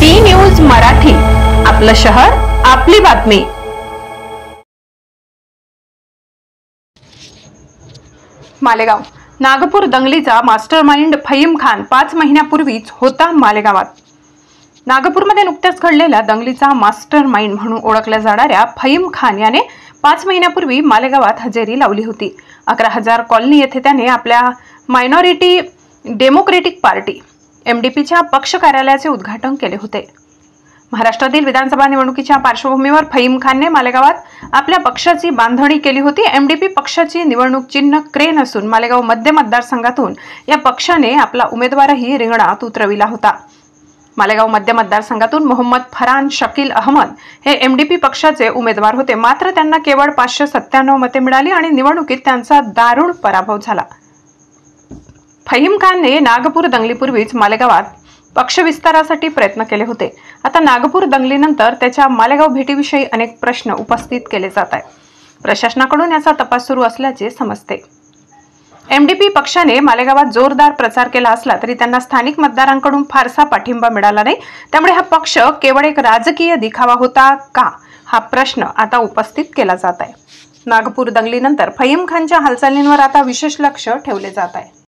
D news Marathi, आपलं शहर आपली बातमी। मालेगाव नागपूर दंगलीचा मास्टरमाइंड फहीम खान 5 महिन्यापूर्वीच होता मालेगावात। नागपूरमध्ये नुकत्याच घडलेल्या दंगलीचा मास्टरमाइंड म्हणून ओळखल्या जाणाऱ्या फहीम खान याने 5 महिन्यापूर्वी मालेगावात हजेरी लावली होती। 11,000 कॉलनी येथे त्याने आपल्या मायनॉरिटी डेमोक्रेटिक पार्टी MDPच्या पक्ष कार्यालयाचे उद्घाटन केले होते। महाराष्ट्रातील विधानसभा निवडणुकीच्या पार्श्वभूमीवर फहीम खानने मालेगावात आपल्या पक्षाची बांधणी केली होती। MDP पक्षाची निवडणूक चिन्ह क्रेन असून मालेगाव मध्य मतदारसंघातून या पक्षाने आपला उमेदवारही रिंगणात उतरविला होता। मालेगाव मध्य मतदारसंघातून मोहम्मद फरहान शकील अहमद हे MDP पक्षाचे उमेदवार होते, मात्र त्यांना केवळ 597 मते मिळाली आणि निवडणुकीत त्यांचा दारुण पराभव झाला। फहीम खानने नागपूर दंगलीपूर्वीच मालेगावात पक्ष विस्तारासाठी प्रयत्न केले होते। आता नागपूर दंगलीनंतर त्याच्या मालेगाव भेटीविषयी अनेक प्रश्न उपस्थित केले जात आहेत। प्रशासनाकडून याचा तपास सुरू असल्याचे समजते। MDP पक्षाने मालेगावात जोरदार प्रचार केला असला तरी त्यांना स्थानिक मतदारांकडून फारसा पाठिंबा मिळाला नाही, त्यामुळे हा पक्ष केवळ एक राजकीय दिखावा होता का, हा प्रश्न आता उपस्थित केला जात आहे। नागपूर दंगलीनंतर फहीम खानच्या हालचालींवर आता विशेष लक्ष ठेवले जात आहे।